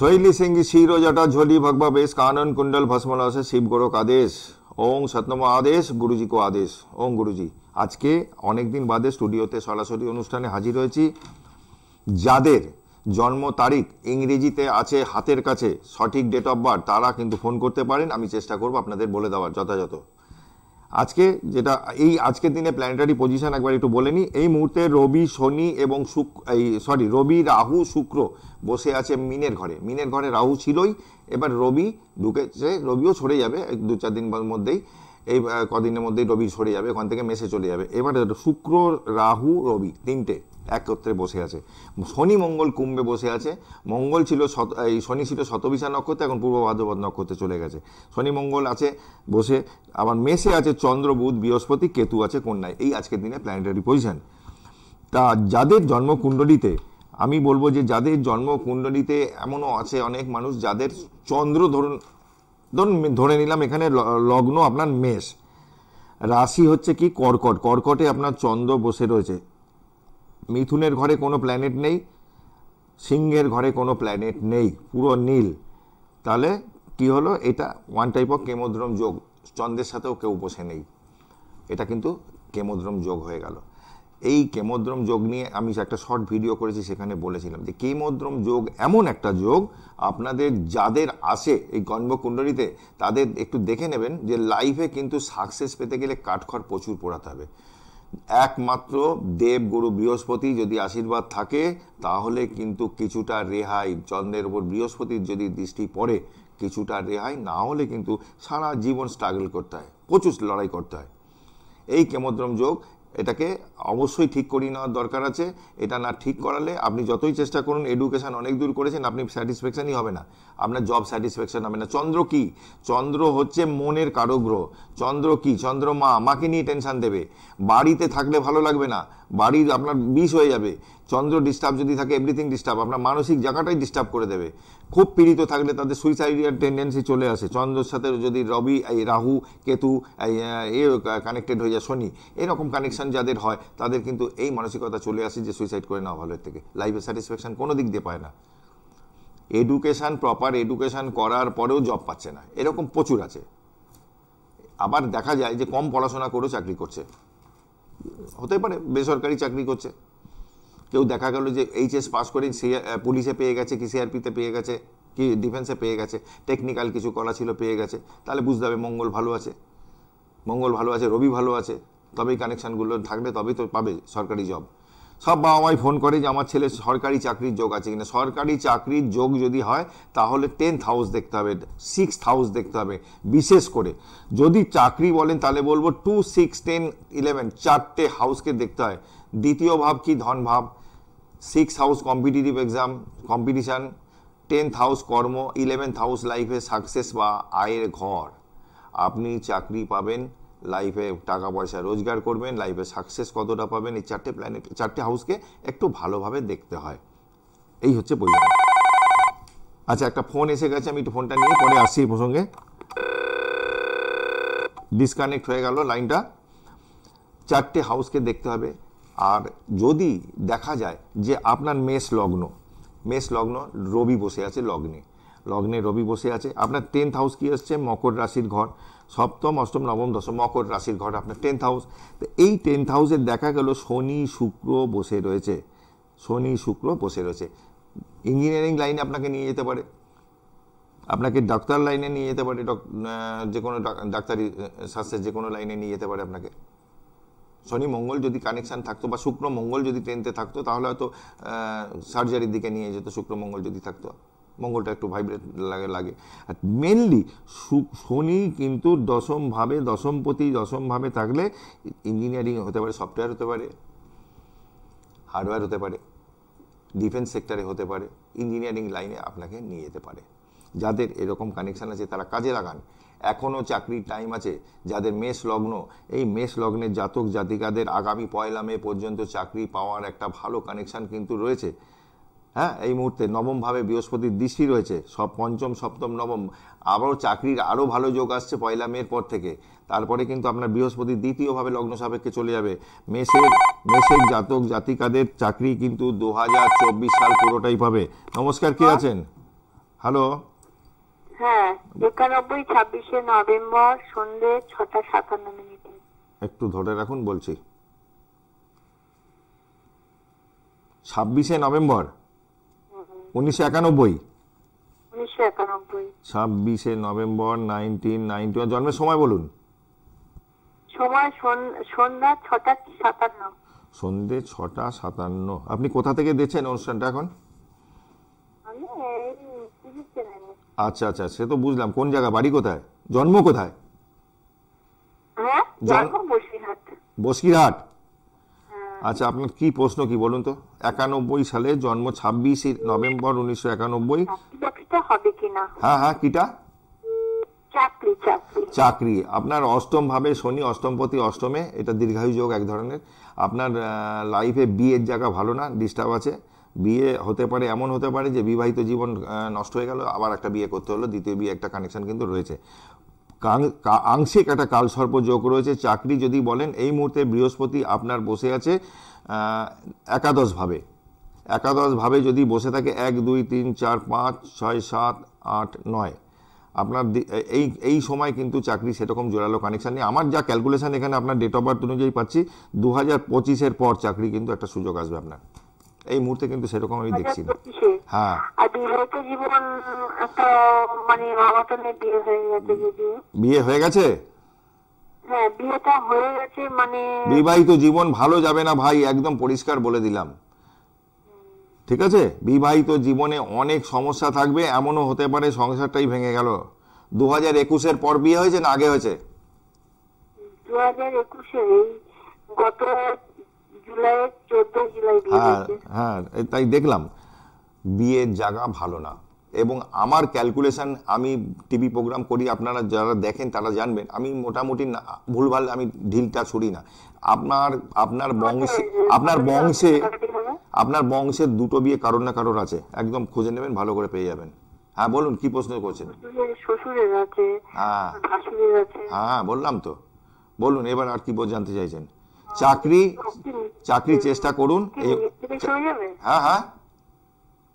शैली सिंह शिरो जटा झोली भगवा बेश कानन कुंडल भस्मला से शिव गोरख आदेश ओम सतनम आदेश गुरुजी को आदेश ओम गुरुजी। आज के अनेक दिन बादे स्टूडियोते सरासरि अनुष्ठाने हाजिर হয়েছি। যাদের জন্ম তারিখ ইংরেজিতে আছে হাতের কাছে সঠিক ডেট অফ বার্থ তারা কিন্তু ফোন করতে পারেন, আমি চেষ্টা করব আপনাদের বলে দেওয়ার যথাযথ। আজকে যেটা এই আজকের দিনে প্ল্যানেটারি পজিশন একবার একটু বলে নিই। এই মুহূর্তে রবি শনি এবং রবি রাহু শুক্র বসে আছে মিনের ঘরে। মিনের ঘরে রাহু ছিলই, এবার রবি ঢুকেছে, রবিও সরে যাবে দু চার দিন মধ্যেই, এই কদিনের মধ্যেই রবি সরে যাবে, ওখান থেকে মেসে চলে যাবে। এবার শুক্র রাহু রবি তিনটে একত্রে বসে আছে। শনি মঙ্গল কুম্ভে বসে আছে। মঙ্গল ছিল শনি ছিল শতবিশা নক্ষত্রে, এখন পূর্ব ভাদ্রপদ নক্ষত্রে চলে গেছে। শনি মঙ্গল আছে বসে, আবার মেসে আছে চন্দ্র বুধ বৃহস্পতি, কেতু আছে কন্যায়। এই আজকের দিনে প্ল্যানেটারি পজিশন। তা যাদের জন্মকুণ্ডলিতে আমি বলবো যে যাদের জন্মকুণ্ডলিতে এমনও আছে অনেক মানুষ যাদের চন্দ্র ধরে নিলাম এখানে লগ্ন আপনার মেষ, রাশি হচ্ছে কি কর্কট, কর্কটে আপনার চন্দ্র বসে রয়েছে, মিথুনের ঘরে কোনো প্ল্যানেট নেই, সিংহের ঘরে কোনো প্ল্যানেট নেই, পুরো নীল। তাহলে কি হলো, এটা ওয়ান টাইপ অফ কেমোদ্রম যোগ, চন্দ্রের সাথেও কেউ বসে নেই, এটা কিন্তু কেমোদ্রম যোগ হয়ে গেল। এই কেমোদ্রম যোগ নিয়ে আমি একটা শর্ট ভিডিও করেছি, সেখানে বলেছিলাম যে কেমোদ্রম যোগ এমন একটা যোগ আপনাদের যাদের আসে এই জন্মকুণ্ডলিতে তাদের একটু দেখে নেবেন যে লাইফে কিন্তু সাকসেস পেতে গেলে কাঠখড় প্রচুর পোড়াতে হবে। একমাত্র দেবগুরু বৃহস্পতি যদি আশীর্বাদ থাকে তাহলে কিন্তু কিছুটা রেহাই, চন্দ্রের উপর বৃহস্পতির যদি দৃষ্টি পড়ে কিছুটা রেহাই, না হলে কিন্তু সারা জীবন স্ট্রাগল করতে হয়, প্রচুর লড়াই করতে হয়। এই কেমোদ্রম যোগ এটাকে অবশ্যই ঠিক করিয়ে নেওয়ার দরকার আছে। এটা না ঠিক করালে আপনি যতই চেষ্টা করুন, এডুকেশন অনেক দূর করেছেন, আপনি স্যাটিসফ্যাকশনই হবে না, আপনার জব স্যাটিসফ্যাকশন হবে না। চন্দ্র কি? চন্দ্র হচ্ছে মনের কারগ্রহ। চন্দ্র কি? চন্দ্র মাকে নিয়ে টেনশন দেবে, বাড়িতে থাকলে ভালো লাগবে না, বাড়ির আপনার বিষ হয়ে যাবে। চন্দ্র ডিস্টার্ব যদি থাকে এভরিথিং ডিস্টার্ব, আপনার মানসিক জায়গাটাই ডিস্টার্ব করে দেবে। খুব পীড়িত থাকলে তাদের সুইসাইডিয়াল টেন্ডেন্সি চলে আসে। চন্দ্রের সাথে যদি রবি রাহু কেতু কানেক্টেড হয়ে যায়, শনি, এরকম কানেকশন যাদের হয় তাদের কিন্তু এই মানসিকতা চলে আসে যে সুইসাইড করে নেওয়া ভালো, এর থেকে লাইফে স্যাটিসফ্যাকশন কোনো দিক দিয়ে পায় না। এডুকেশন, প্রপার এডুকেশন করার পরেও জব পাচ্ছে না, এরকম প্রচুর আছে। আবার দেখা যায় যে কম পড়াশোনা করেও চাকরি করছে, হতে পারে বেসরকারি চাকরি করছে। কেউ দেখা গেল যে এইচএস পাস করে পুলিশে পেয়ে গেছে, কি সিআরপিতে পেয়ে গেছে, কি ডিফেন্সে পেয়ে গেছে, টেকনিক্যাল কিছু করা ছিল পেয়ে গেছে, তাহলে বুঝতে হবে মঙ্গল ভালো আছে, মঙ্গল ভালো আছে, রবি ভালো আছে, তবেই কানেকশানগুলো থাকলে তবেই তো পাবে সরকারি জব। সব বাবা মাই ফোন করে যে আমার ছেলে সরকারি চাকরির যোগ আছে কিনা। সরকারি চাকরির যোগ যদি হয় তাহলে 10th হাউস দেখতে হবে, 6th হাউস দেখতে হবে। বিশেষ করে যদি চাকরি বলেন তাহলে বলবো 2, 6, 10, 11 চারটে হাউসকে দেখতে হয়। দ্বিতীয় ভাব কি? ধন ভাব। 6th house competitive exam, competition. 10th house কর্ম, 11th হাউস লাইফে সাকসেস বা আয়ের ঘর। আপনি চাকরি পাবেন, লাইফে টাকা পয়সা রোজগার করবেন, লাইফে সাকসেস কতটা পাবেন, এই চারটে প্ল্যানেট, চারটে হাউসকে একটু ভালোভাবে দেখতে হয়। এই হচ্ছে পরিমাণ। আচ্ছা, একটা ফোন এসে গেছে, আমি একটু ফোনটা নিয়ে পরে আসছি এই প্রসঙ্গে। ডিসকানেক্ট হয়ে গেল লাইনটা। চারটে হাউসকে দেখতে হবে। আর যদি দেখা যায় যে আপনার মেষ লগ্ন রবি বসে আছে লগ্নে রবি বসে আছে, আপনার 10th হাউস কি আসছে? মকর রাশির ঘর, সপ্তম অষ্টম নবম দশম মকর রাশির ঘর আপনার 10th হাউস। তো এই 10th হাউসের দেখা গেল শনি শুক্র বসে রয়েছে, ইঞ্জিনিয়ারিং লাইনে আপনাকে নিয়ে যেতে পারে, আপনাকে ডাক্তার লাইনে নিয়ে যেতে পারে, যে কোনো ডাক্তারি শাস্ত্রের যে কোনো লাইনে নিয়ে যেতে পারে আপনাকে। শনি মঙ্গল যদি কানেকশান থাকতো বা শুক্র মঙ্গল যদি 10th-এ থাকতো তাহলে হয়তো সার্জারির দিকে নিয়ে যেত। শুক্র মঙ্গল যদি থাকতো, মঙ্গলটা একটু ভাইব্রেট লাগে। আর মেনলি শনি কিন্তু দশমভাবে থাকলে ইঞ্জিনিয়ারিং হতে পারে, সফটওয়্যার হতে পারে, হার্ডওয়্যার হতে পারে, ডিফেন্স সেক্টরে হতে পারে, ইঞ্জিনিয়ারিং লাইনে আপনাকে নিয়ে যেতে পারে। যাদের এরকম কানেকশান আছে তারা কাজে লাগান, এখনও চাকরির টাইম আছে। যাদের মেষ লগ্ন, এই মেষ লগ্নের জাতক জাতিকাদের আগামী 1 মে পর্যন্ত চাকরি পাওয়ার একটা ভালো কানেকশান কিন্তু রয়েছে। হ্যাঁ, এই মুহূর্তে নবমভাবে বৃহস্পতির দৃষ্টি রয়েছে, সব পঞ্চম সপ্তম নবম, আবারও চাকরির আরও ভালো যোগ আসছে 1 মের পর থেকে। তারপরে কিন্তু আপনার বৃহস্পতি দ্বিতীয়ভাবে লগ্ন সাপেক্ষে চলে যাবে। মেষের জাতক জাতিকাদের চাকরি কিন্তু 2024 সাল পুরোটাই পাবে। নমস্কার, কে আছেন? হ্যালো, হ্যাঁ 91-26 নভেম্বর সন্ধ্যে 6:57। একটু ধরে রাখুন, বলছি। 26 নভেম্বর 1991। 1991। 26 নভেম্বর 1991। জন্মের সময় বলুন। সময় সন্ধ্যা 6:57। সন্ধে 6:57। আপনি কোথা থেকে দেখছেন অনুষ্ঠানটা এখন? আমি এই টিভি চ্যানেলে। আচ্ছা আচ্ছা, সে তো বুঝলাম। কোন জায়গা, বাড়ি কোথায়, জন্ম কোথায়? হ্যাঁ জন্ম বসিরহাট। বসিরহাট। হ্যাঁ। আচ্ছা, আপনার কি প্রশ্ন কি বলুন তো? 91 সালে জন্ম, 26 নভেম্বর 1991। চাকরিটা হবে কিনা? হ্যাঁ হ্যাঁ, কিটা? চাকরি চাকরি। চাকরি। আপনার অষ্টম ভাবে শনি, অষ্টমপতি অষ্টমে, এটা দীর্ঘায়ু যোগ এক ধরনের। আপনার লাইফে বিয়ের জায়গা ভালো না, ডিস্টার্ব আছে। বিয়ে হতে পারে, এমন হতে পারে যে বিবাহিত জীবন নষ্ট হয়ে গেল, আবার একটা বিয়ে করতে হলো, দ্বিতীয় বিয়ে একটা কানেকশন কিন্তু রয়েছে। আংশিক একটা কালসর্প যোগ রয়েছে। চাকরি যদি বলেন, এই মুহূর্তে বৃহস্পতি আপনার বসে আছে একাদশ ভাবে। একাদশ ভাবে যদি বসে থাকে 1 2 3 4 5 6 7 8 9, আপনার এই সময় কিন্তু চাকরি সেরকম জোরালো কানেকশন নেই। আমার যা ক্যালকুলেশন এখানে আপনার ডেট অফ বার্থ অনুযায়ী পাচ্ছি, 2025-এর পর চাকরি কিন্তু একটা সুযোগ আসবে আপনার। এই মুহূর্তে কিন্তু সেরকম আমি দেখছি না। 2025-এ? হ্যাঁ। আর বিবাহিত জীবন একটা মানে অঘটনে বিয়ে হয়ে গেছে যদিও। বিয়ে হয়ে গেছে? হ্যাঁ বিয়েটা হয়ে গেছে মানে। বিবাহিত জীবন ভালো যাবে না ভাই, একদম পরিষ্কার বলে দিলাম। ঠিক আছে, বিবাহিত জীবনে অনেক সমস্যা থাকবে, এমনও হতে পারে সংসারটাই ভেঙে গেল। 2021-এর পর বিয়ে হয়েছে না আগে হয়েছে? 2021-এ এই গত জুলাই 14 জুলাই বিয়ে হ্যাঁ হয়েছে। হ্যাঁ, তাই দেখলাম। বিয়ের জায়গা ভালো না। এবং আমার ক্যালকুলেশন, আমি টিভি প্রোগ্রাম করি, আপনারা যারা দেখেন তারা জানবেন, আমি মোটামুটি ভুলভাল আমি ঢিলটা ছুড়ি না। আপনার আপনার বংশে আপনার বংশে আপনার বংশের দুটো বিয়ে কারোর না কারোর আছে, একদম খুঁজে নেবেন, ভালো করে পেয়ে যাবেন। হ্যাঁ বলুন, কি প্রশ্ন করছেন? শ্বশুরের আছে, হ্যাঁ শাশুড়ির আছে। হ্যাঁ, বললাম তো। বলুন এবার আর কি জানতে চাইছেন? চাকরি চেষ্টা করুন। নিজের থেকে সরে যাবে? হ্যাঁ হ্যাঁ,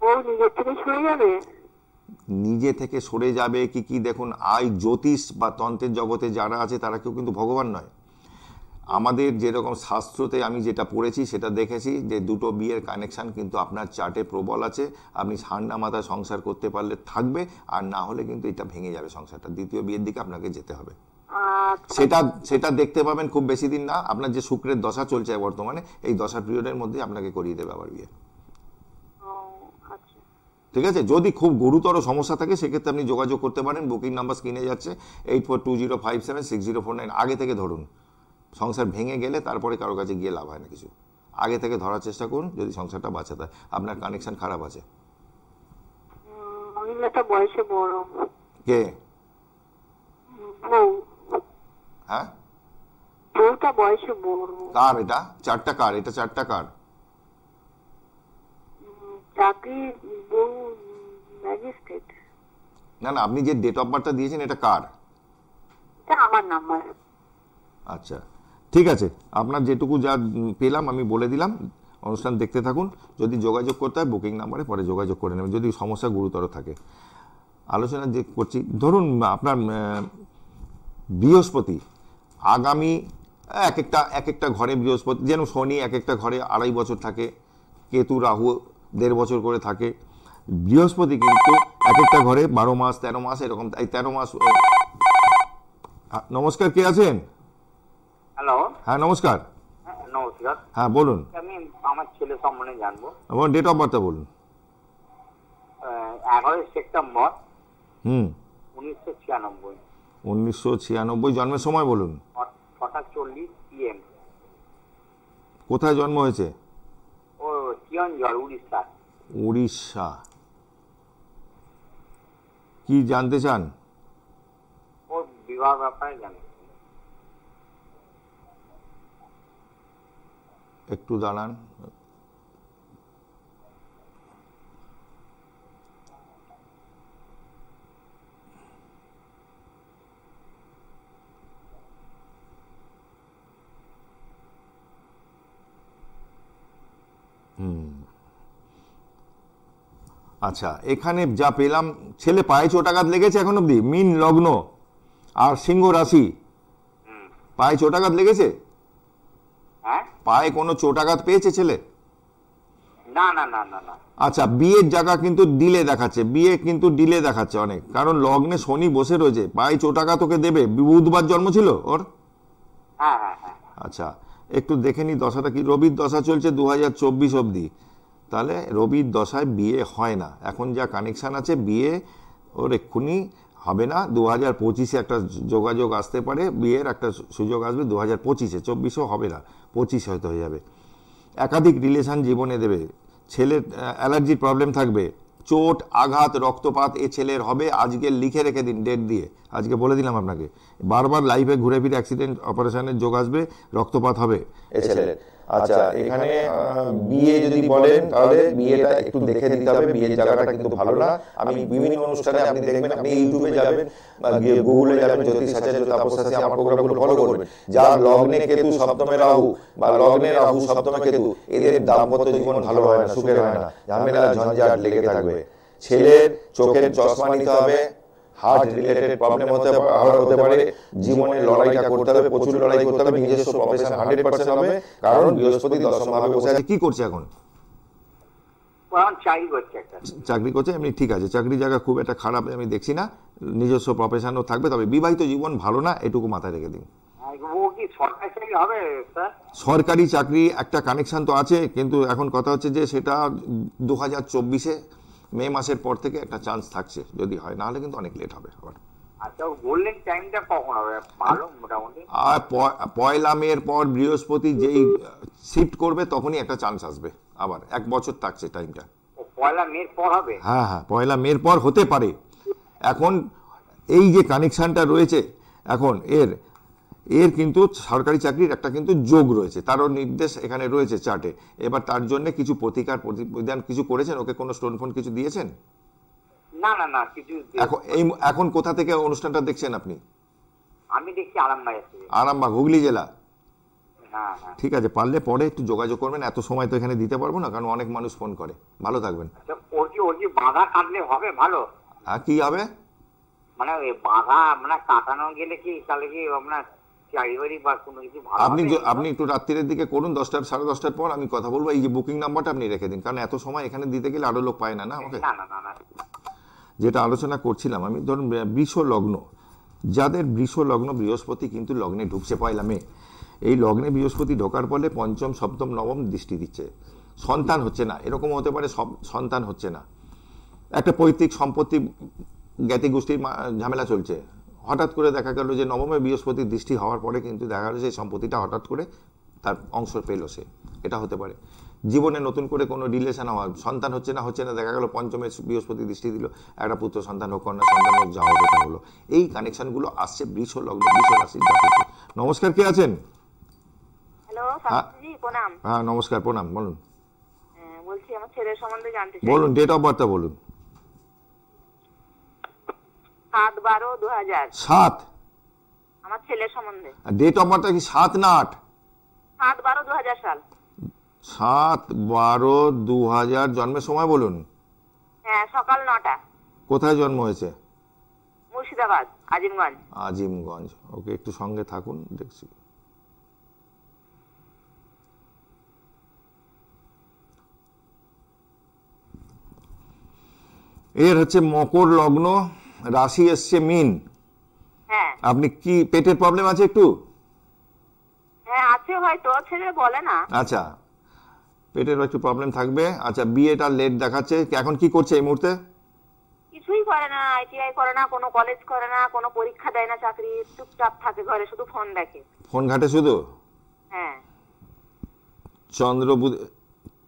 ও নিজের থেকে সরে যাবে? নিজে থেকে সরে যাবে কি কি দেখুন, জ্যোতিষ বা তন্ত্রের জগতে যারা আছে তারা কেউ কিন্তু ভগবান নয়। আমাদের যেরকম শাস্ত্রতে আমি যেটা পড়েছি সেটা দেখেছি যে দুটো বিয়ের কানেকশন কিন্তু আপনার চার্টে প্রবল আছে। আপনি ঠান্ডা মাথায় সংসার করতে পারলে থাকবে, আর না হলে কিন্তু এটা ভেঙে যাবে সংসারটা। দ্বিতীয় বিয়ের দিকে আপনাকে যেতে হবে। সেটা দেখতে পাবেন খুব বেশি দিন না। আপনার যে শুক্রের দশা চলছে বর্তমানে, এই দশা পিরিয়ডের মধ্যে আপনাকে করিয়ে দেবে আবার বিয়ে। ঠিক আছে, যদি খুব গুরুতর সমস্যা থাকে সেক্ষেত্রে আপনি যোগাযোগ করতে পারেন। বুকিং নাম্বার স্ক্রিনে যাচ্ছে, 8420576049। আগে থেকে ধরুন। সংসার ভেঙে গেলে তারপরে কারো কাছে গিয়ে লাভ হয় না কিছু। আগে থেকে ধরার চেষ্টা করুন, যদি সংসারটা বাঁচাতে হয়। আপনার কানেকশন খারাপ আছে। মহিলাটা বয়সে বড়। কে? বউ। হ্যাঁ, বউটা বয়সে বড়। কার এটা? চারটা কার? এটা চারটা কার? চাকরি বউ ম্যাজিস্ট্রেট। না না, আপনি যে ডেট অফ বার্থটা দিয়েছেন এটা কার? এটা আমার নাম্বার। আচ্ছা ঠিক আছে, আপনার যেটুকু যা পেলাম আমি বলে দিলাম। অনুষ্ঠান দেখতে থাকুন। যদি যোগাযোগ করতে হয় বুকিং নাম্বারে পরে যোগাযোগ করে নেবেন, যদি সমস্যা গুরুতর থাকে। আলোচনা যে করছি, ধরুন আপনার বৃহস্পতি আগামী এক একটা ঘরে বৃহস্পতি, যেন শনি এক একটা ঘরে 2.5 বছর থাকে, কেতু রাহু 1.5 বছর করে থাকে। বৃহস্পতি কিন্তু এক একটা ঘরে 12 মাস 13 মাস এরকম, এই 13 মাস। নমস্কার, কে আছেন? হ্যালো। হ্যাঁ নমস্কার। নমস্কার। হ্যাঁ বলুন। আমি আমার ছেলে সম্বন্ধে জানবো। আমার ডেট অফ বার্থটা বলুন। 11 সেপ্টেম্বর 1996। 1996। জন্মের সময় বলুন। 6:40 PM। কোথায় জন্ম হয়েছে? ও কিয়ঞ্জল, উড়িষ্যা। উড়িষ্যা। কি জানতে চান? ওর বিবাহ ব্যাপারে জানতে। একটু দাঁড়ান। আচ্ছা, এখানে যা পেলাম, ছেলে পায়ে চোটাঘাত লেগেছে এখন অব্দি, মিন লগ্ন আর সিংহ রাশি, পায়ে চোটাঘাত লেগেছে? হ্যাঁ, পায়ে কোনো চোটাঘাত পেয়েছে ছেলে? না না না না না। আচ্ছা, বিয়ের জায়গা কিন্তু ডিলে দেখাচ্ছে, বিয়ে কিন্তু ডিলে দেখাচ্ছে অনেক, কারণ লগ্নে শনি বসে রয়েছে। পায়ে চোটাঘাত ওকে দেবে, বুধবার জন্ম ছিল ওর। হ্যাঁ হ্যাঁ হ্যাঁ। আচ্ছা, একটু দেখে নি দশাটা কি। রবির দশা চলছে 2024 অবধি, তাহলে রবির দশায় বিয়ে হয় না। এখন যা কানেকশান আছে, বিয়ে ওর এক্ষুনি হবে না। 2025-এ একটা যোগাযোগ আসতে পারে, বিয়ের একটা সুযোগ আসবে 2025-এ, 24-এও হবে না, 25 হয়তো হয়ে যাবে। একাধিক রিলেশন জীবনে দেবে। ছেলের অ্যালার্জির প্রবলেম থাকবে, চোট আঘাত রক্তপাত এ ছেলের হবে। আজকে লিখে রেখে দিন, ডেট দিয়ে, আজকে বলে দিলাম আপনাকে। বারবার লাইফে ঘুরে ফিরে অ্যাক্সিডেন্ট অপারেশনের যোগ আসবে, রক্তপাত হবে এ ছেলের। আচ্ছা, এখানে বিয়ে যদি বলেন তাহলে বিয়েটা একটু দেখে দিতে হবে, বিয়ের জায়গাটা কিন্তু ভালো না। আমি বিভিন্ন অনুষ্ঠানে আপনি দেখবেন, আপনি ইউটিউবে যাবেন বা গুগলে যাবেন, জ্যোতিষ আচার্য তাপস আছে, আমার প্রোগ্রামগুলো ফলো করবেন। যার লগ্নে কেতু সপ্তমে রাহু বা লগ্নে রাহু সপ্তমে কেতু, এদের দাম্পত্য জীবন ভালো হয় না, সুখের হয় না, ঝামেলা ঝঞ্ঝাট লেগে থাকবে। ছেলের চোখের চশমা নিতে হবে, হার্ট রিলেটেড প্রবলেম হতে পারে, জীবনে লড়াইটা করতে হবে, প্রচুর লড়াই করতে হবে, নিজস্ব প্রফেশন 100% হবে, কারণ বৃহস্পতি দশমভাবে বসে আছে। কি করছে এখন? চাকরি করছে একটা। চাকরি করছে, এমনি ঠিক আছে, চাকরি জায়গা খুব একটা খারাপ আমি দেখছি না, নিজস্ব প্রফেশনও থাকবে, তবে বিবাহিত জীবন ভালো না, এটুকু মাথায় রেখে দিন। ও কি সরকারি চাকরি হবে স্যার? সরকারি চাকরি একটা কানেকশন তো আছে, কিন্তু এখন কথা হচ্ছে যে সেটা 2024-এ মে মাসের পর থেকে একটা চান্স থাকছে, যদি হয়, নাহলে কিন্তু অনেক লেট হবে আবার। আচ্ছা, গোল্ডেন টাইমটা কখন হবে ভালো মোটামুটি? আর পয়লা মের পর বৃহস্পতি যেই শিফট করবে তখনই একটা চান্স আসবে, আবার 1 বছর থাকছে টাইমটা। পয়লা মের পর হবে? হ্যাঁ হ্যাঁ, পয়লা মের পর হতে পারে। এখন এই যে কানেকশনটা রয়েছে এখন এর কিন্তু সরকারি চাকরির একটা কিন্তু যোগ রয়েছে, তারও নির্দেশ এখানে রয়েছে চার্টে। এবার তার জন্য কিছু প্রতিকার কিছু করেছেন, ওকে কোনো স্টোন ফোন কিছু দিয়েছেন? না না না, কিছু। এখন কোথা থেকে অনুষ্ঠানটা দেখছেন আপনি? আমি দেখছি আরামবাগ থেকে। আরামবাগ, হুগলি জেলা? হ্যাঁ হ্যাঁ। ঠিক আছে, পারলে পরে একটু যোগাযোগ করবেন, এত সময় তো এখানে দিতে পারবো না, কারণ অনেক মানুষ ফোন করে। ভালো থাকবেন। আচ্ছা, ওর কি বাধা কাটলে হবে ভালো? আর কি হবে মানে বাধা মানে কাটানো গেলে কি তাহলে কি আপনার চাকরি বাড়ি বা কোনো কিছু ভালো? আপনি একটু রাত্রির দিকে করুন, 10টা 10:30 পর আমি কথা বলবো। এই যে বুকিং নাম্বারটা আপনি রেখে দিন, কারণ এত সময় এখানে দিতে গেলে আরো লোক পায় না আমাকে। না না না না। যেটা আলোচনা করছিলাম আমি, ধরুন বৃষ লগ্ন, যাদের বৃষ লগ্ন, বৃহস্পতি কিন্তু লগ্নে ঢুকছে পয়লা মে। এই লগ্নে বৃহস্পতি ঢোকার ফলে পঞ্চম সপ্তম নবম দৃষ্টি দিচ্ছে, সন্তান হচ্ছে না, এরকম হতে পারে সব সন্তান হচ্ছে না, একটা পৈতৃক সম্পত্তি জ্ঞাতি গোষ্ঠীর ঝামেলা চলছে। হঠাৎ করে দেখা গেল যে নবমে বৃহস্পতির দৃষ্টি হওয়ার পরে কিন্তু দেখা গেল সেই সম্পত্তিটা হঠাৎ করে তার অংশ পেল সে, এটা হতে পারে। জীবনে নতুন করে কোনো রিলেশন হওয়া, সন্তান হচ্ছে না, দেখা গেল পঞ্চমে বৃহস্পতি দৃষ্টি দিল, একটা পুত্র সন্তান হোক, কন্যা সন্তান হোক, যা হবে তা হলো। এই কানেকশনগুলো আসছে বৃষ লগ্ন, বৃষ রাশির জাতকে। নমস্কার, কে আছেন? হ্যালো শাস্ত্রীজি, প্রণাম। হ্যাঁ নমস্কার, প্রণাম, বলুন। বলছি আমার ছেলের সম্বন্ধে জানতে চাই। বলুন, ডেট অফ বার্থটা বলুন। 7/12/2000। 7? আমার ছেলের সম্বন্ধে। ডেট অফ বার্থটা কি 7 না 8? 7/12/2000 সাল। 7/12/2000। জন্মের সময় বলুন। হ্যাঁ, সকাল 9টা। কোথায় জন্ম হয়েছে? মুর্শিদাবাদ, আজিমগঞ্জ। আজিমগঞ্জ, ওকে, একটু সঙ্গে থাকুন, দেখছি। এর হচ্ছে মকর লগ্ন, রাশি এসছে মীন। হ্যাঁ। আপনি কি পেটের প্রবলেম আছে একটু? হ্যাঁ আছে হয়তো, ছেলে বলে না। আচ্ছা, পেটের একটু প্রবলেম থাকবে। আচ্ছা, বিয়েটা লেট দেখাচ্ছে। এখন কি করছে এই মুহূর্তে? কিছুই করে না, আইটিআই করে না, কোনো কলেজ করে না, কোনো পরীক্ষা দেয় না, চাকরি, চুপচাপ থাকে ঘরে, শুধু ফোন দেখে। ফোন ঘাটে শুধু? হ্যাঁ। চন্দ্র বুধ,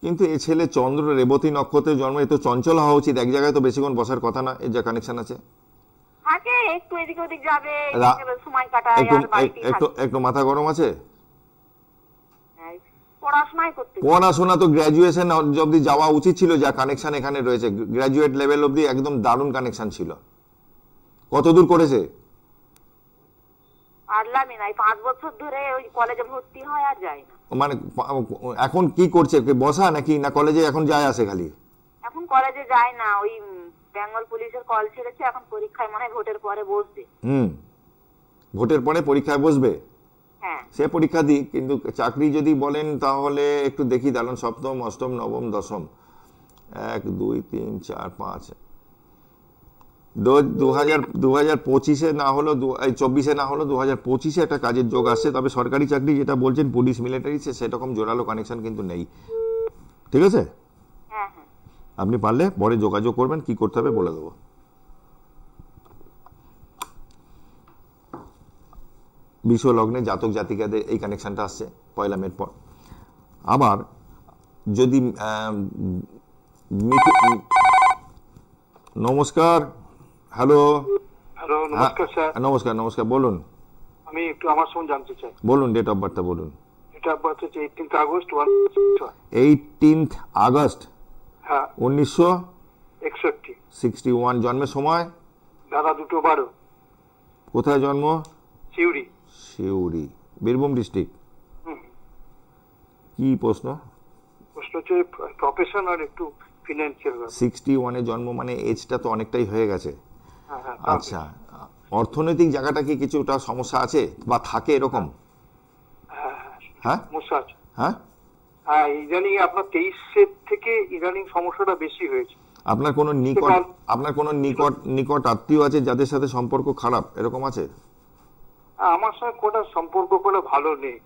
কিন্তু এ ছেলে চন্দ্র রেবতী নক্ষত্রে জন্ম, এ তো চঞ্চল হওয়া উচিত, এক জায়গায় তো বেশিক্ষণ বসার কথা না। এর যা কানেকশন আছে, থাকে একটু এদিক ওদিক যাবে, সময় কাটায়, আর বাড়িতে একটু মাথা গরম আছে। পড়াশোনা তো গ্র্যাজুয়েশন অবধি যাওয়া উচিত ছিল, যা কানেকশন এখানে রয়েছে, গ্র্যাজুয়েট লেভেল অবধি একদম দারুণ কানেকশন ছিল। কত দূর করেছে? পারলামই না, 5 বছর ধরে ওই কলেজে ভর্তি হয় আর যায় না। মানে এখন কি করছে, বসা নাকি না কলেজে এখন যায় আসে খালি? এখন কলেজে যায় না, ওই বেঙ্গল পুলিশের কল ছেড়েছে, এখন পরীক্ষায় মনে হয় ভোটের পরে বসবে। ভোটের পরে পরীক্ষায় বসবে। হ্যাঁ, সে পরীক্ষা দিক, কিন্তু চাকরি যদি বলেন তাহলে একটু দেখি দাঁড়ান। সপ্তম, অষ্টম, নবম, দশম, 1 2 3 4 5, 2025-এ না হলো 24-এ না হলো 2025-এ একটা কাজের যোগ আসছে। তবে সরকারি চাকরি যেটা বলছেন পুলিশ মিলিটারি, সেরকম জোরালো কানেকশন কিন্তু নেই। ঠিক আছে, হ্যাঁ, হ্যাঁ। আপনি পারলে পরে যোগাযোগ করবেন, কি করতে হবে বলে দেবো। বিশ্ব লগ্নে জাতক জাতিকাদের এই কানেকশনটা আসছে 1 মের পর। আবার যদি নমস্কার, হ্যালো। হ্যালো, নমস্কার স্যার। নমস্কার, নমস্কার, বলুন। আমি একটু আমার সম্বন্ধে জানতে চাই। বলুন, ডেট অফ বার্থটা বলুন। এটা বার্থ হচ্ছে 18th আগস্ট 18th আগস্ট হ্যাঁ 1961। 61। জন্মের সময়? দাদা 2:12। কোথায় জন্ম? সিউড়ি। সিউড়ি, বীরভূম ডিস্ট্রিক্ট। কি প্রশ্ন? প্রশ্ন হচ্ছে প্রফেশন আর একটু ফিনান্সিয়াল। 61-এ জন্ম মানে এজটা তো অনেকটাই হয়ে গেছে। হ্যাঁ, হ্যাঁ। আচ্ছা, অর্থনৈতিক জায়গাটা কি কিছুটা সমস্যা আছে বা থাকে এরকম? হ্যাঁ, সমস্যা আছে। হ্যাঁ, হ্যাঁ, ইদানিং আপনার 23-এর থেকে ইদানিং সমস্যাটা বেশি হয়েছে। আপনার কোনো নিকট আত্মীয় আছে যাদের সাথে সম্পর্ক খারাপ, এরকম আছে? আমার সঙ্গে কোটা সম্পর্ক করে ভালো নেই।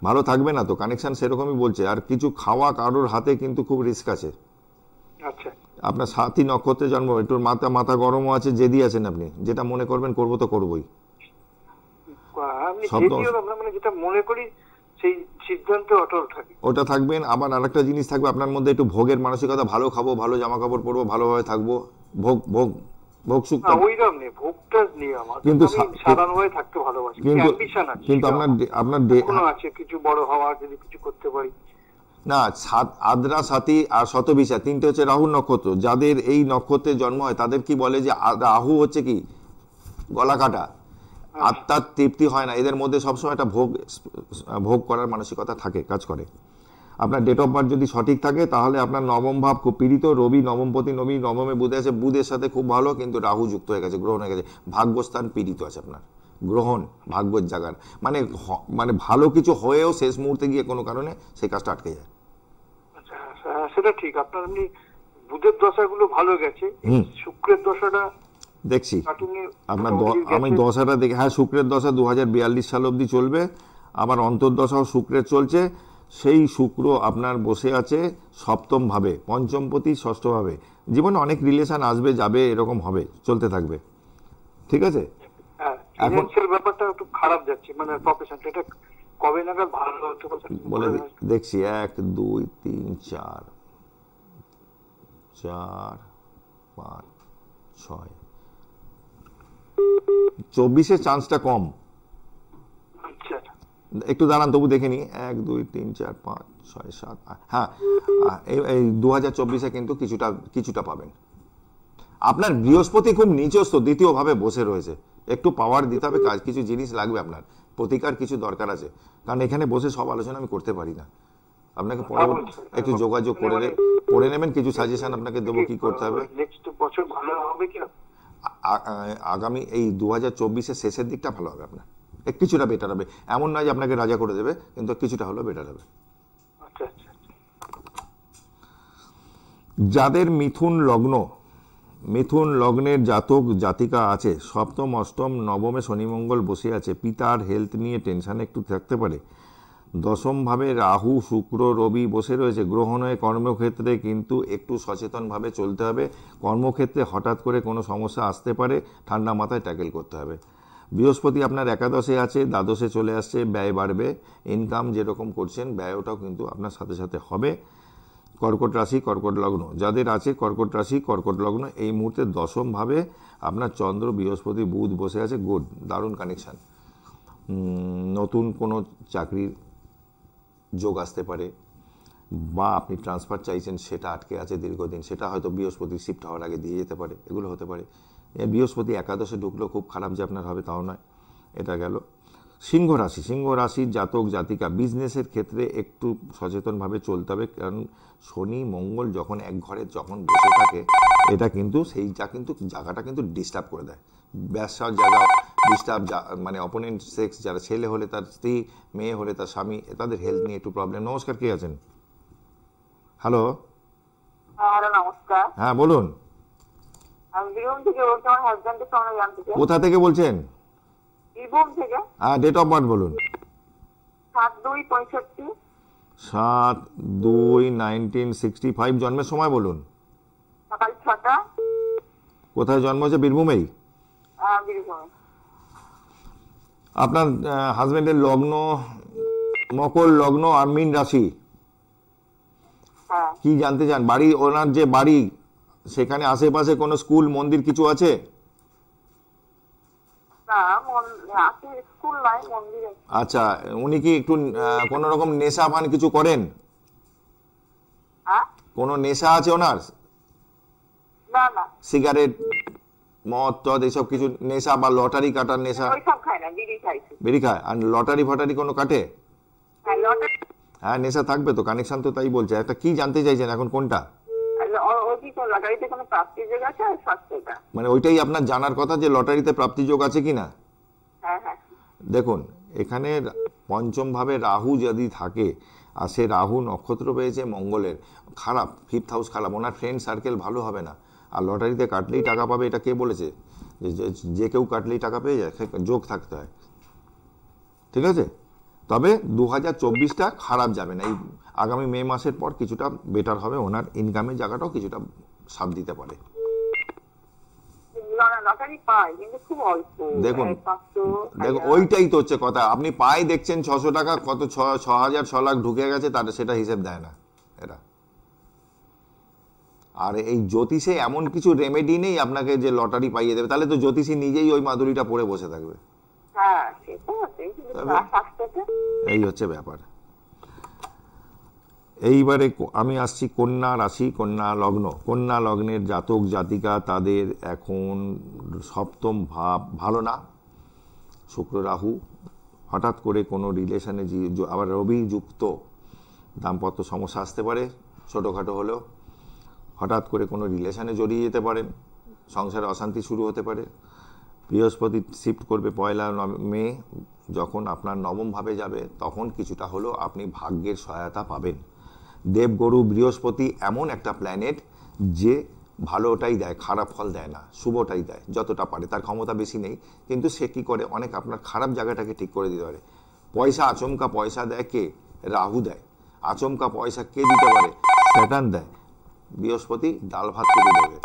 ভালো থাকবে না তো, কানেকশন সেরকমই বলছে। আর কিছু খাওয়া কারোর হাতে কিন্তু খুব রিস্ক আছে। আচ্ছা, আপনার সাথী নক্ষত্রে জন্ম, একটু মাথা গরমও আছে, জেদি আছেন আপনি। যেটা মনে করবেন করবো তো করবোই। আমি মানে যেটা মনে করি সেই সিদ্ধান্তে অটল থাকি। ওটা থাকবেন। আবার আরেকটা জিনিস থাকবে আপনার মধ্যে, একটু ভোগের মানসিকতা। ভালো খাবো, ভালো জামা কাপড় পরবো, ভালোভাবে থাকবো, ভোগ ভোগ ভোগ সুখ। ওইরকম নেই, ভোগটা নেই আমার। কিন্তু সাধারণভাবে থাকতে ভালোবাসি, কিন্তু আপনার কোনো আছে কিছু বড় হওয়ার, যদি কিছু করতে পারি। না, আদ্রা, সাথী আর শতবিশা, তিনটে হচ্ছে রাহুর নক্ষত্র। যাদের এই নক্ষত্রে জন্ম হয় তাদের কি বলে যে রাহু হচ্ছে কি গলা কাটা, আত্মার তৃপ্তি হয় না। এদের মধ্যে সবসময় একটা ভোগ করার মানসিকতা থাকে, কাজ করে। আপনার ডেট অফ বার্থ যদি সঠিক থাকে তাহলে আপনার নবম ভাব খুব পীড়িত। রবি নবমপতি, নবমে বুধ আছে। বুধের সাথে খুব ভালো, কিন্তু রাহু যুক্ত হয়ে গেছে, গ্রহণ হয়ে গেছে। ভাগ্যস্থান পীড়িত আছে আপনার, গ্রহণ ভাগ্যের জায়গার। মানে ভালো কিছু হয়েও শেষ মুহূর্তে গিয়ে কোনো কারণে সেই কাজটা আটকে যায়। সেটা ঠিক। আপনার এমনি বুধের দশাগুলো ভালো গেছে, শুক্রের দশাটা দেখছি আপনার। আমি দশাটা দেখি, হ্যাঁ, শুক্রের দশা 2042 সাল অবধি চলবে। আবার অন্তর্দশাও শুক্রের চলছে। সেই শুক্র আপনার বসে আছে সপ্তম ভাবে, পঞ্চমপতি ষষ্ঠ ভাবে। জীবনে অনেক রিলেশন আসবে যাবে, এরকম হবে, চলতে থাকবে। ঠিক আছে, এখন ব্যাপারটা একটু খারাপ যাচ্ছে, মানে প্রফেশনটা এটা কবে নাগাদ ভালো হতে পারে বলে দেখছি। 1 2 3 4 4 5 6, 24-এ চান্সটা কম। আচ্ছা, একটু দাঁড়ান তবু দেখে নি। 1 2 3 4 5 6 7, হ্যাঁ, এই 2024-এ কিন্তু কিছুটা পাবেন। আপনার বৃহস্পতি খুব নিচস্থ, দ্বিতীয় ভাবে বসে রয়েছে। একটু পাওয়ার দিতে হবে, কাজ কিছু জিনিস লাগবে আপনার, প্রতিকার কিছু দরকার আছে। কারণ এখানে বসে সব আলোচনা আমি করতে পারি না। আপনাকে একটু যোগাযোগ করে নেবেন, কিছু সাজেশন আপনাকে দেবো কি করতে হবে। নেক্সট বছর ভালো হবে কি? আগামী এই 2024-এর শেষের দিকটা ভালো হবে আপনার, কিছুটা বেটার হবে। এমন নয় যে আপনাকে রাজা করে দেবে, কিন্তু কিছুটা হলেও বেটার হবে। যাদের মিথুন লগ্নের জাতক জাতিকা আছে, সপ্তম অষ্টম নবমে শনি মঙ্গল বসে আছে, পিতার হেলথ নিয়ে টেনশন একটু থাকতে পারে। দশম ভাবে রাহু শুক্র রবি বসে রয়েছে। গ্রহণ হয়ে কর্মক্ষেত্রে কিন্তু একটু সচেতনভাবে চলতে হবে। কর্মক্ষেত্রে হঠাৎ করে কোনো সমস্যা আসতে পারে, ঠান্ডা মাথায় ট্যাকেল করতে হবে। বৃহস্পতি আপনার একাদশে আছে, দ্বাদশে চলে আসছে, ব্যয় বাড়বে। ইনকাম যেরকম করছেন ব্যয়টাও কিন্তু আপনার সাথে সাথে হবে। কর্কট রাশি, কর্কট লগ্ন যাদের আছে, কর্কট রাশি কর্কট লগ্ন, এই মুহূর্তে দশম ভাবে আপনার চন্দ্র বৃহস্পতি বুধ বসে আছে। গুড, দারুণ কানেকশান। নতুন কোনো চাকরির যোগ আসতে পারে, বা আপনি ট্রান্সফার চাইছেন সেটা আটকে আছে দীর্ঘদিন, সেটা হয়তো বৃহস্পতি শিফট হওয়ার আগে দিয়ে যেতে পারে, এগুলো হতে পারে। বৃহস্পতি একাদশে ঢুকলেও খুব খারাপ যে আপনার হবে তাও নয়। এটা গেল। সিংহ রাশির জাতক জাতিকা বিজনেসের ক্ষেত্রে একটু সচেতনভাবে চলতে হবে, কারণ শনি মঙ্গল যখন এক ঘরে যখন বসে থাকে এটা কিন্তু জায়গাটা কিন্তু ডিস্টার্ব করে দেয়। ব্যবসার জায়গা ডিস্টার্ব, মানে অপোনেন্ট সেক্স যারা, ছেলে হলে তার স্ত্রী, মেয়ে হলে তার স্বামী, তাদের হেলথ নিয়ে একটু প্রবলেম। নমস্কার, কে আছেন? হ্যালো, হ্যালো নমস্কার, হ্যাঁ বলুন। আমি বীরভূম থেকে বলছি, আমার হাজবেন্ডের সঙ্গে জানতে চাই। কোথা থেকে বলছেন? বীরভূম থেকে। হ্যাঁ, ডেট অফ বার্থ বলুন। 7/2/65। 7/2/1965। জন্মের সময় বলুন। সকাল 6টা। কোথায় জন্ম হয়েছে? বীরভূমেই? বীরভূমে। আপনার হাজবেন্ডের লগ্ন মকর লগ্ন আর মীন রাশি। হ্যাঁ। কি জানতে চান? বাড়ি, ওনার যে বাড়ি সেখানে আশেপাশে কোনো স্কুল মন্দির কিছু আছে? না, আছে, স্কুল নাই, মন্দির আছে। আচ্ছা, উনি কি একটু কোনো রকম নেশা পান কিছু করেন? হ্যাঁ? কোনো নেশা আছে ওনার? না না, সিগারেট, মদ টদ এইসব কিছু নেশা, বা লটারি কাটার নেশা? ওইসব খায় না, বিড়ি খাইছে। বেরি খায়? আর লটারি ফটারি কোনো কাটে? হ্যাঁ, লটারি। হ্যাঁ, নেশা থাকবে তো, কানেকশন তো তাই বলছে। একটা কি জানতে চাইছেন এখন, কোনটা? ও কি লটারিতে কোনো প্রাপ্তি যোগ আছে? আর স্বাস্থ্যটা। মানে ওইটাই আপনার জানার কথা, যে লটারিতে প্রাপ্তি যোগ আছে কিনা। হ্যাঁ হ্যাঁ। দেখুন, এখানে পঞ্চম ভাবে রাহু যদি থাকে, আর সে রাহু নক্ষত্র পেয়েছে মঙ্গলের, খারাপ, 5th হাউস খারাপ, ওনার ফ্রেন্ড সার্কেল ভালো হবে না। আর লটারিতে কাটলেই টাকা পাবে, এটা কে বলেছে? যে কেউ কাটলেই টাকা পেয়ে যায়? যোগ থাকতে হয়, ঠিক আছে? তবে 2024টা খারাপ যাবে না, এই আগামী মে মাসের পর কিছুটা বেটার হবে, ওনার ইনকামের জায়গাটাও কিছুটা সাথ দিতে পারে। লটারি পাই, কিন্তু খুব অল্প। দেখুন 500, দেখুন, ওইটাই তো হচ্ছে কথা। আপনি পাই দেখছেন 600 টাকা, কত 6,000 6 লাখ ঢুকে গেছে, তার সেটা হিসেব দেয় না এরা। আর এই জ্যোতিষে এমন কিছু রেমেডি নেই আপনাকে যে লটারি পাইয়ে দেবে, তাহলে তো জ্যোতিষী নিজেই ওই মাদুরিটা পরে বসে থাকবে। হ্যাঁ, সেটা আছে, কিন্তু স্বাস্থ্যটা। এই হচ্ছে ব্যাপার। এইবারে আমি আসছি কন্যা রাশি, কন্যা লগ্ন। কন্যা লগ্নের জাতক জাতিকা, তাদের এখন সপ্তম ভাব ভালো না। শুক্র রাহু, হঠাৎ করে কোনো রিলেশনে, আবার রবি যুক্ত, দাম্পত্য সমস্যা আসতে পারে ছোটোখাটো হলেও। হঠাৎ করে কোনো রিলেশনে জড়িয়ে যেতে পারেন, সংসারে অশান্তি শুরু হতে পারে। বৃহস্পতি শিফট করবে 1 মে, যখন আপনার নবম ভাবে যাবে, তখন কিছুটা হলেও আপনি ভাগ্যের সহায়তা পাবেন। দেবগুরু বৃহস্পতি এমন একটা প্ল্যানেট যে ভালোটাই দেয়, খারাপ ফল দেয় না, শুভটাই দেয় যতটা পারে। তার ক্ষমতা বেশি নেই, কিন্তু সে কি করে অনেক আপনার খারাপ জায়গাটাকে ঠিক করে দিতে পারে। পয়সা, আচমকা পয়সা দেয় কে? রাহু দেয়। আচমকা পয়সা কে দিতে পারে? স্যাটার্ন দেয়। বৃহস্পতি ডাল ভাত করে দেবে।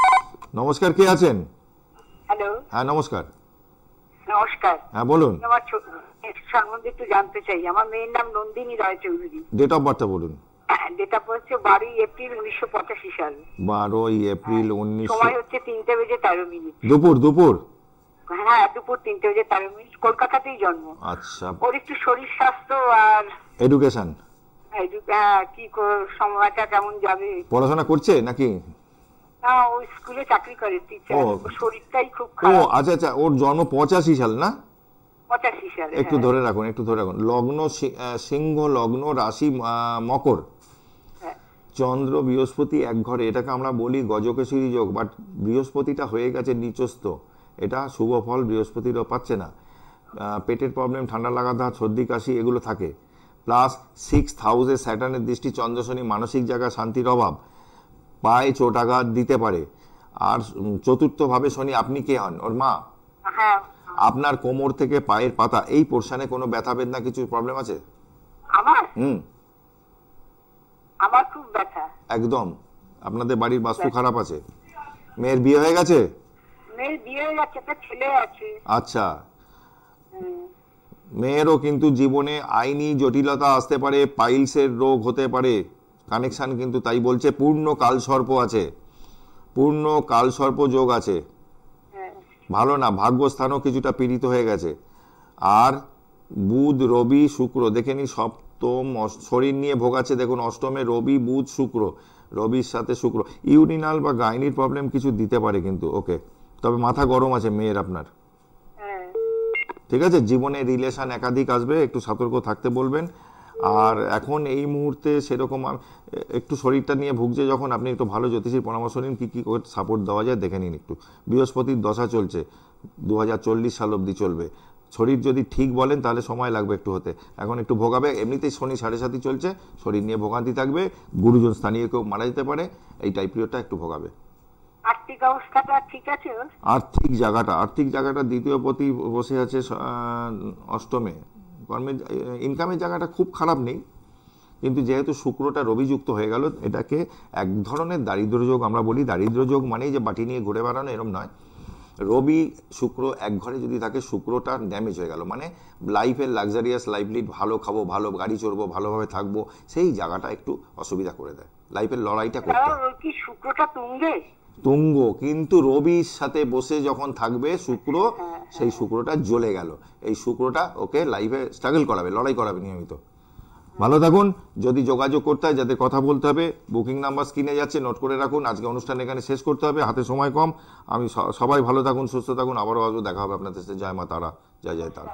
নমস্কার, কে আছেন? হ্যালো। হ্যাঁ নমস্কার। নমস্কার। হ্যাঁ বলুন। আমার সম্বন্ধে একটু জানতে চাই। আমার মেয়ের নাম নন্দিনী রায় চৌধুরী। ডেট অফ বার্থটা বলুন। ডেট অফ বার্থ 12 এপ্রিল 1985 সাল। 12 এপ্রিল 19। সময় হচ্ছে 3:13। দুপুর? হ্যাঁ, দুপুর 3:13। কলকাতাতেই জন্ম। আচ্ছা। ওর একটু শরীর স্বাস্থ্য আর এডুকেশন, কি সময়টা কেমন যাবে? পড়াশোনা করছে নাকি? না, ও স্কুলে চাকরি করে, টিচার। ওর শরীরটাই খুব ও খারাপ। আচ্ছা আচ্ছা, ওর জন্ম 85 সাল না? 85 সালে। একটু ধরে রাখুন, একটু ধরে রাখুন। লগ্ন সিংহ লগ্ন, রাশি মকর, চন্দ্র বৃহস্পতি এক ঘরে, এটাকে আমরা বলি গজকেশরী যোগ। বাট বৃহস্পতিটা হয়ে গেছে নিচস্থ, এটা শুভ ফল বৃহস্পতিরও পাচ্ছে না। পেটের প্রবলেম, ঠান্ডা লাগা, সর্দি কাশি এগুলো থাকে। প্লাস 6th হাউসে স্যাটার্নের দৃষ্টি, চন্দ্র শনি, মানসিক জায়গায় শান্তির অভাব, পায়ে চোট আঘাত দিতে পারে। আর চতুর্থভাবে শনি, আপনি কে হন? ওর মা। হ্যাঁ। আপনার কোমর থেকে পায়ের পাতা এই পোর্শনে কোনো ব্যথা বেদনা কিছু প্রবলেম আছে? আমার খুব ব্যথা। একদম। আপনাদের বাড়ির বাস্তু খারাপ আছে? মেয়ের বিয়ে হয়ে গেছে? মেয়ের বিয়ে হয়ে গেছে, একটা ছেলে আছে। আচ্ছা। মেয়েরও কিন্তু জীবনে আইনি জটিলতা আসতে পারে, পাইলসের রোগ হতে পারে, কানেকশন কিন্তু তাই বলছে। পূর্ণ কালসর্প আছে, পূর্ণ কালসর্প যোগ আছে, ভালো না। ভাগ্যস্থানও কিছুটা পীড়িত হয়ে গেছে। আর বুধ রবি শুক্র, দেখে নি সপ্তম, শরীর নিয়ে ভোগাচ্ছে। দেখুন অষ্টমে রবি বুধ শুক্র, রবির সাথে শুক্র, ইউরিনাল বা গাইনির প্রবলেম কিছু দিতে পারে কিন্তু। ওকে, তবে মাথা গরম আছে মেয়ের আপনার, ঠিক আছে, জীবনে রিলেশন একাধিক আসবে, একটু সতর্ক থাকতে বলবেন। আর এখন এই মুহূর্তে সেরকম একটু শরীরটা নিয়ে ভুগছে যখন, আপনি একটু ভালো জ্যোতিষীর পরামর্শ নিন, কী কী করে সাপোর্ট দেওয়া যায় দেখে নিন একটু। বৃহস্পতির দশা চলছে, 2040 সাল অবধি চলবে। শরীর যদি ঠিক বলেন তাহলে সময় লাগবে একটু হতে, এখন একটু ভোগাবে। এমনিতেই শনি 7.5 চলছে, শরীর নিয়ে ভোগান্তি থাকবে, গুরুজন স্থানীয় কেউ মারা যেতে পারে, এই টাইপ পিরিয়ডটা একটু ভোগাবে। আর্থিক অবস্থাটা ঠিক আছে ওর? আর্থিক জায়গাটা দ্বিতীয় পতি বসে আছে অষ্টমে, কর্মের ইনকামের জায়গাটা খুব খারাপ নেই, কিন্তু যেহেতু শুক্রটা রবিযুক্ত হয়ে গেল, এটাকে এক ধরনের দারিদ্র্যযোগ আমরা বলি। দারিদ্র্যযোগ মানেই যে বাটি নিয়ে ঘুরে বেড়ানো, এরম নয়। রবি শুক্র এক ঘরে যদি থাকে, শুক্রটা ড্যামেজ হয়ে গেল, মানে লাইফের লাক্সারিয়াস লাইফ লিড, ভালো খাবো, ভালো গাড়ি চড়বো, ভালোভাবে থাকবো, সেই জায়গাটা একটু অসুবিধা করে দেয়। লাইফের লড়াইটা করতে হয়। কি শুক্রটা তুঙ্গে? তুঙ্গ, কিন্তু রবির সাথে বসে যখন থাকবে শুক্র, সেই শুক্রটা জ্বলে গেল। এই শুক্রটা ওকে লাইফে স্ট্রাগল করাবে, লড়াই করাবে নিয়মিত। ভালো থাকুন। যদি যোগাযোগ করতে হয়, যাদের কথা বলতে হবে, বুকিং নাম্বার স্ক্রিনে যাচ্ছে, নোট করে রাখুন। আজকে অনুষ্ঠান এখানে শেষ করতে হবে, হাতে সময় কম। আমি সবাই ভালো থাকুন, সুস্থ থাকুন, আবারও দেখা হবে আপনাদের সাথে। জয় মা তারা, জয় জয় তারা।